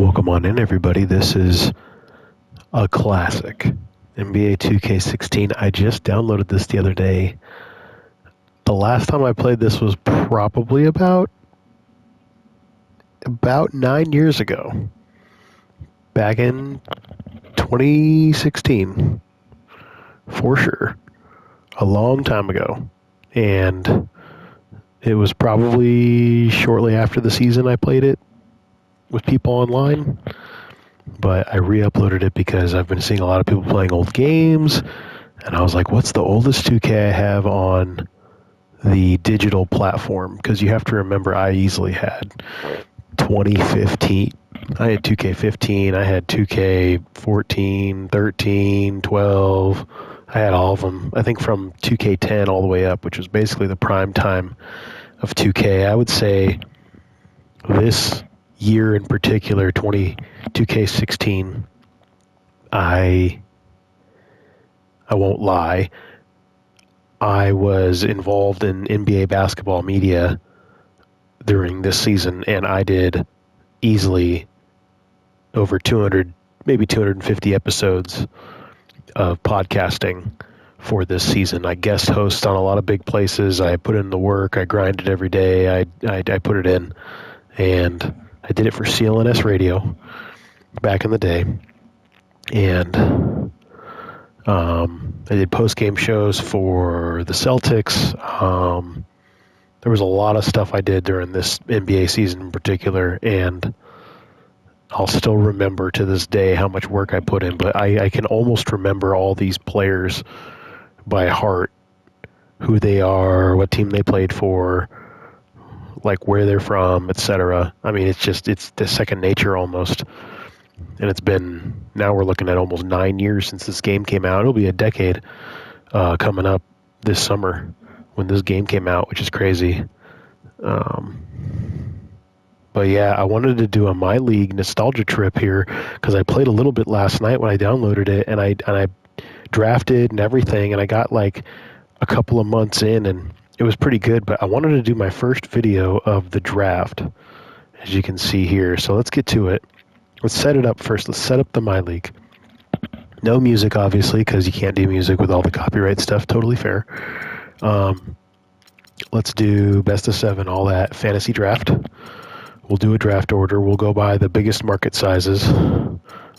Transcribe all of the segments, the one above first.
Welcome on in, everybody. This is a classic, NBA 2K16. I just downloaded this the other day. The last time I played this was probably about 9 years ago. Back in 2016, for sure. A long time ago. And it was probably shortly after the season I played it with people online, but I re-uploaded it because I've been seeing a lot of people playing old games, and I was like, what's the oldest 2K I have on the digital platform? Because you have to remember, I easily had 2015. I had 2K15, I had 2K14, 13, 12. I had all of them, I think from 2K10 all the way up, which was basically the prime time of 2K. I would say this year in particular, 2K16, I won't lie, I was involved in NBA basketball media during this season, and I did easily over 200, maybe 250 episodes of podcasting for this season. I guest host on a lot of big places. I put in the work. I grinded every day. I put it in, and I did it for CLNS Radio back in the day, and I did post-game shows for the Celtics. There was a lot of stuff I did during this NBA season in particular, and I'll still remember to this day how much work I put in, but I can almost remember all these players by heart, who they are, what team they played for, like where they're from, etc. I mean, it's the second nature almost. And now we're looking at almost 9 years since this game came out. It'll be a decade coming up this summer when this game came out, which is crazy. But yeah, I wanted to do a MyLeague nostalgia trip here because I played a little bit last night when I downloaded it, and I drafted and everything, and I got like a couple of months in, and it was pretty good. But I wanted to do my first video of the draft, as you can see here. So let's get to it. Let's set it up first. Let's set up the MyLeague. No music, obviously, because you can't do music with all the copyright stuff. Totally fair. Let's do best of 7, all that. Fantasy draft. We'll do a draft order. We'll go by the biggest market sizes.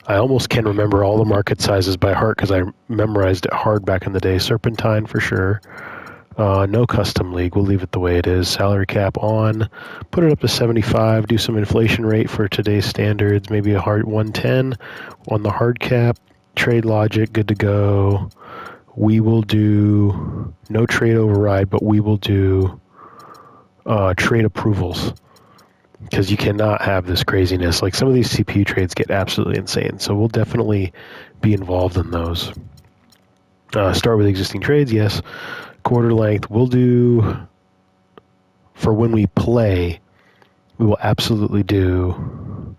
I almost can remember all the market sizes by heart because I memorized it hard back in the day. Serpentine for sure. No custom league. We'll leave it the way it is. Salary cap on. Put it up to 75. Do some inflation rate for today's standards. Maybe a hard 110 on the hard cap. Trade logic. Good to go. We will do no trade override, but we will do trade approvals. Because you cannot have this craziness. Like some of these CPU trades get absolutely insane. So we'll definitely be involved in those. Start with existing trades, yes. Quarter length, we'll do, for when we play, we will absolutely do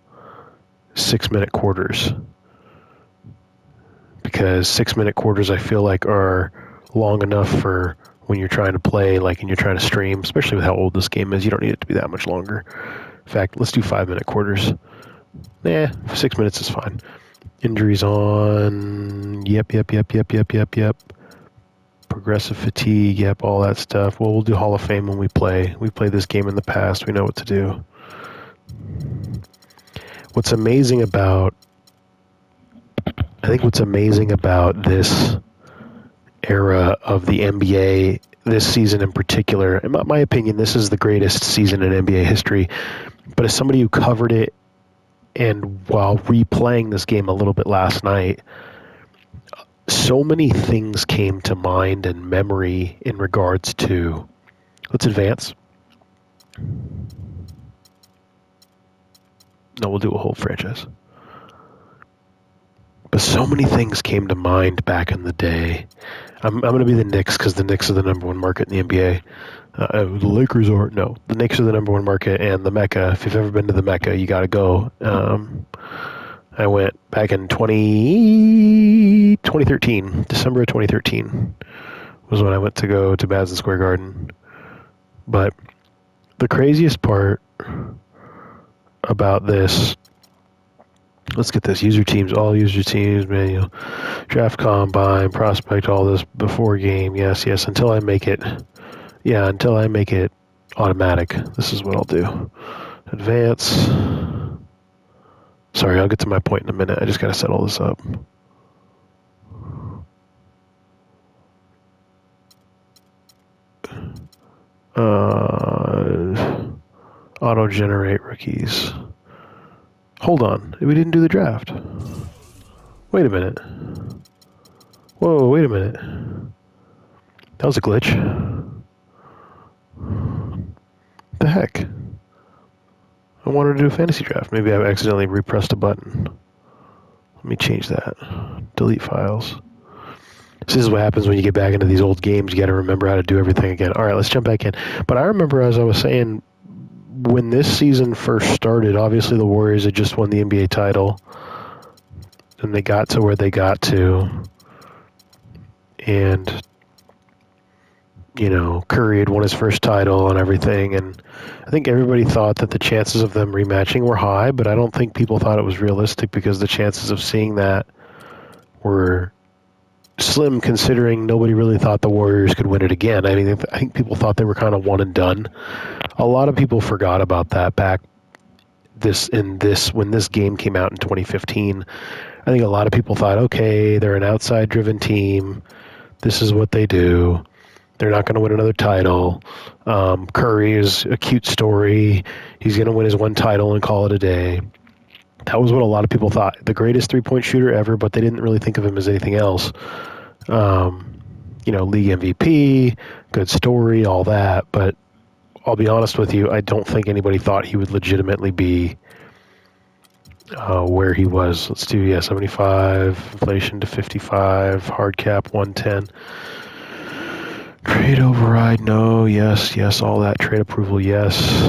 6-minute quarters. Because 6-minute quarters I feel like are long enough for when you're trying to play, like, and you're trying to stream, especially with how old this game is. You don't need it to be that much longer. In fact, let's do 5-minute quarters. 6 minutes is fine. Injuries on. Yep. Progressive fatigue. Yep, all that stuff. Well, we'll do Hall of Fame when we play. We played this game in the past. We know what to do. What's amazing about this era of the NBA, this season in particular, in my opinion, this is the greatest season in NBA history. But as somebody who covered it, and while replaying this game a little bit last night, so many things came to mind and memory in regards to, let's advance. No, we'll do a whole franchise. But so many things came to mind back in the day. I'm going to be the Knicks because the Knicks are the number one market in the NBA. The Lakers are, no, the Knicks are the number one market, and the Mecca, if you've ever been to the Mecca, you got to go. I went back in 2013, December of 2013 was when I went to go to Madison Square Garden. But the craziest part about this Let's get this. User teams, all user teams, manual, draft combine, prospect, all this before game. Yes, until I make it. Yeah, until I make it automatic. This is what I'll do. Advance. Sorry, I'll get to my point in a minute. I just got to set all this up. Auto-generate rookies. Hold on. We didn't do the draft. Wait a minute. Whoa, wait a minute. That was a glitch. The heck? I wanted to do a fantasy draft. Maybe I accidentally repressed a button. Let me change that. Delete files. This is what happens when you get back into these old games. You got to remember how to do everything again. All right, let's jump back in. But I remember, as I was saying, when this season first started, obviously the Warriors had just won the NBA title. And they got to where they got to. And, you know, Curry had won his first title and everything. And I think everybody thought that the chances of them rematching were high, but I don't think people thought it was realistic because the chances of seeing that were slim, considering nobody really thought the Warriors could win it again. I mean, I think people thought they were kind of one and done. A lot of people forgot about that back when this game came out in 2015. I think a lot of people thought, okay, they're an outside-driven team. This is what they do. They're not going to win another title. Curry is a cute story. He's going to win his one title and call it a day. That was what a lot of people thought. The greatest three-point shooter ever, but they didn't really think of him as anything else. You know, league MVP, good story, all that. But I'll be honest with you, I don't think anybody thought he would legitimately be where he was. Let's do, 75, inflation to 55, hard cap 110. Trade override, no, yes, all that. Trade approval, yes.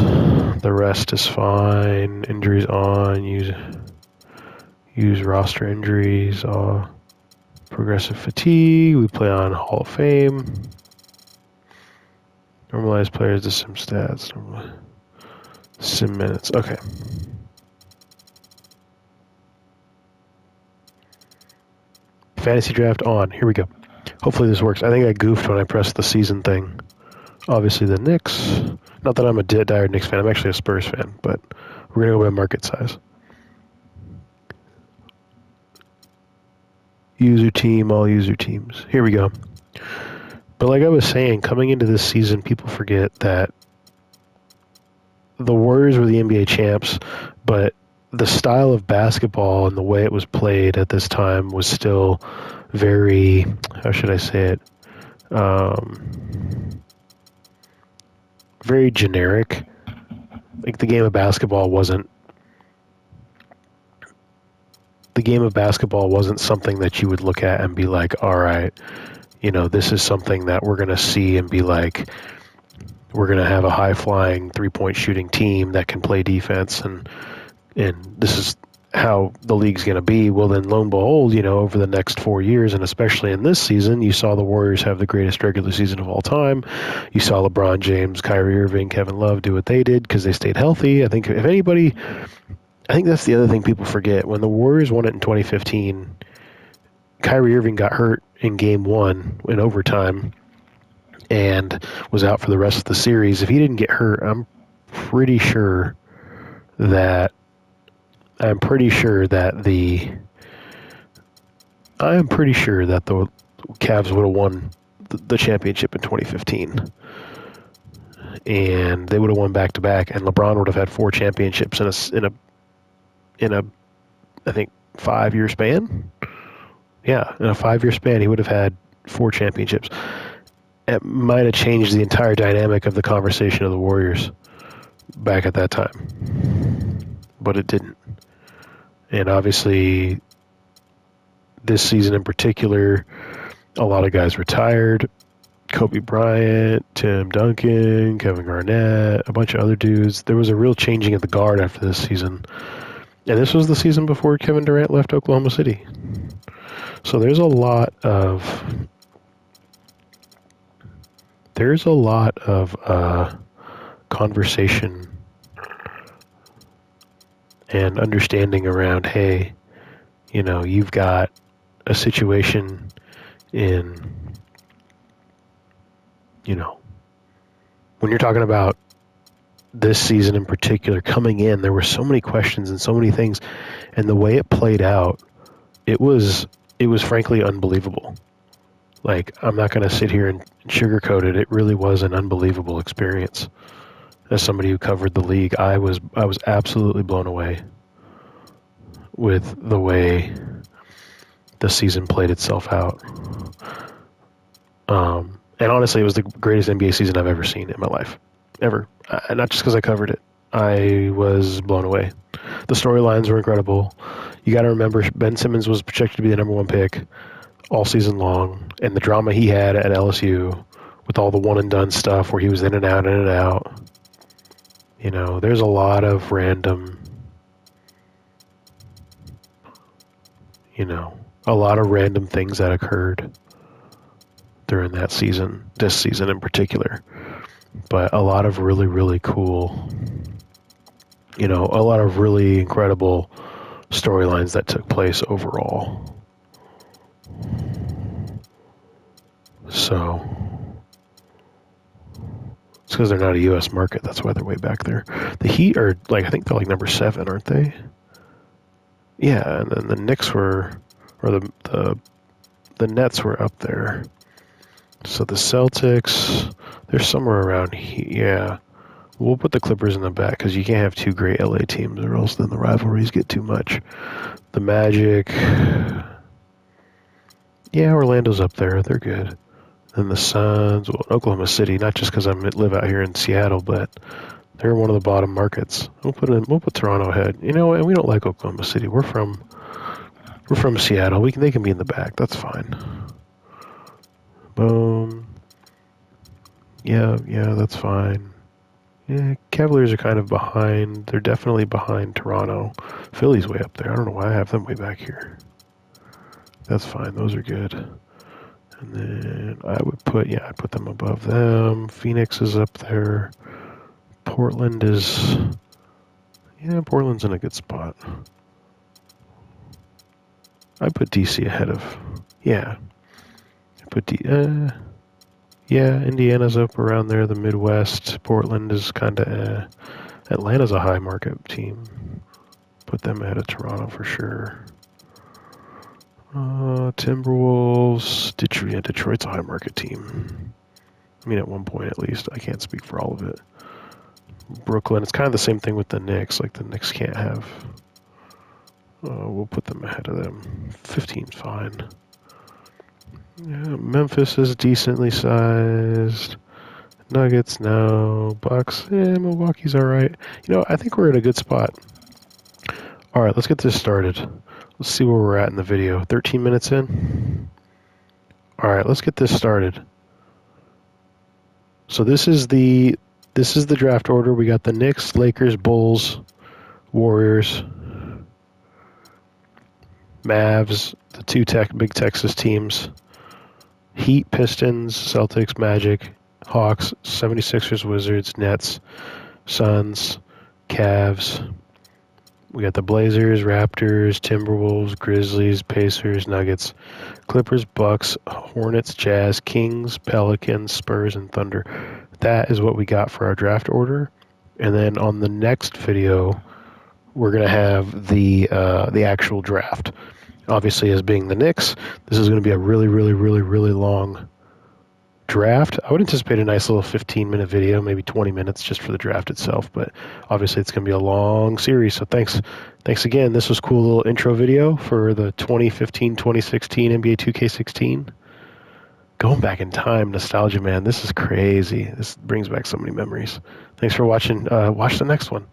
The rest is fine. Injuries on, use roster injuries, progressive fatigue, we play on Hall of Fame. Normalize players to sim stats, sim minutes, okay. Fantasy draft on, here we go. Hopefully this works. I think I goofed when I pressed the season thing. Obviously the Knicks. Not that I'm a dire Knicks fan. I'm actually a Spurs fan, but we're going to go by market size. User team, all user teams. Here we go. But like I was saying, coming into this season, people forget that the Warriors were the NBA champs, but the style of basketball and the way it was played at this time was still very, how should I say it, very generic. Like the game of basketball wasn't something that you would look at and be like, all right, you know, this is something that we're going to see and be like, we're going to have a high-flying three-point shooting team that can play defense, and this is how the league's going to be. Well, then, lo and behold, you know, over the next 4 years, and especially in this season, you saw the Warriors have the greatest regular season of all time. You saw LeBron James, Kyrie Irving, Kevin Love do what they did because they stayed healthy. I think that's the other thing people forget. When the Warriors won it in 2015, Kyrie Irving got hurt in Game 1 in overtime and was out for the rest of the series. If he didn't get hurt, I'm pretty sure that the Cavs would have won the championship in 2015. And they would have won back-to-back, and LeBron would have had 4 championships in a I think 5-year span. Yeah, in a 5-year span, he would have had 4 championships. It might have changed the entire dynamic of the conversation of the Warriors back at that time, but it didn't. And obviously, this season in particular, a lot of guys retired. Kobe Bryant, Tim Duncan, Kevin Garnett, a bunch of other dudes. There was a real changing of the guard after this season. And this was the season before Kevin Durant left Oklahoma City. So there's a lot of conversation and understanding around, hey, you've got a situation in, when you're talking about this season in particular coming in, there were so many questions and so many things, and the way it played out, it was frankly unbelievable. Like, I'm not going to sit here and sugarcoat it. It really was an unbelievable experience. As somebody who covered the league, I was absolutely blown away with the way the season played itself out. And honestly, it was the greatest NBA season I've ever seen in my life. Ever. Not just because I covered it. I was blown away. The storylines were incredible. You got to remember, Ben Simmons was projected to be the number one pick all season long, and the drama he had at LSU with all the one-and-done stuff where he was in and out, in and out. There's a lot of random, things that occurred during that season, this season in particular. But a lot of really, really cool, a lot of really incredible storylines that took place overall. So, it's because they're not a U.S. market. That's why they're way back there. The Heat are, I think they're number 7, aren't they? Yeah, and then the Knicks were, or the Nets were up there. So the Celtics, they're somewhere around here. Yeah. We'll put the Clippers in the back because you can't have 2 great LA teams or else then the rivalries get too much. The Magic, yeah, Orlando's up there. They're good. And the Suns, Oklahoma City, not just because I live out here in Seattle, but they're one of the bottom markets. We'll put Toronto ahead. And we don't like Oklahoma City. We're from Seattle. They can be in the back. That's fine. Boom. Yeah, that's fine. Yeah, Cavaliers are kind of behind. They're definitely behind Toronto. Philly's way up there. I don't know why I have them way back here. That's fine. Those are good. And then I'd put them above them. Phoenix is up there. Portland's in a good spot. I put DC ahead of, Indiana's up around there, the Midwest. Portland is kind of, Atlanta's a high market team. Put them ahead of Toronto for sure. Timberwolves, Detroit's a high market team. I mean, at one point at least. I can't speak for all of it. Brooklyn, it's kind of the same thing with the Knicks. The Knicks can't have. We'll put them ahead of them. 15's fine. Yeah, Memphis is decently sized. Nuggets, no. Bucks, Milwaukee's all right. I think we're in a good spot. All right, let's get this started. Let's see where we're at in the video. 13 minutes in. All right, let's get this started. So this is the draft order. We got the Knicks, Lakers, Bulls, Warriors, Mavs, the 2 big Texas teams, Heat, Pistons, Celtics, Magic, Hawks, 76ers, Wizards, Nets, Suns, Cavs. We got the Blazers, Raptors, Timberwolves, Grizzlies, Pacers, Nuggets, Clippers, Bucks, Hornets, Jazz, Kings, Pelicans, Spurs, and Thunder. That is what we got for our draft order. And then on the next video, we're going to have the actual draft. Obviously, as being the Knicks, this is going to be a really, really, really, really long draft. I would anticipate a nice little 15-minute video, maybe 20 minutes just for the draft itself, but obviously it's going to be a long series. So thanks again. This was a cool little intro video for the 2015-2016 NBA 2K16. Going back in time, nostalgia, man. This is crazy. This brings back so many memories. Thanks for watching. Watch the next one.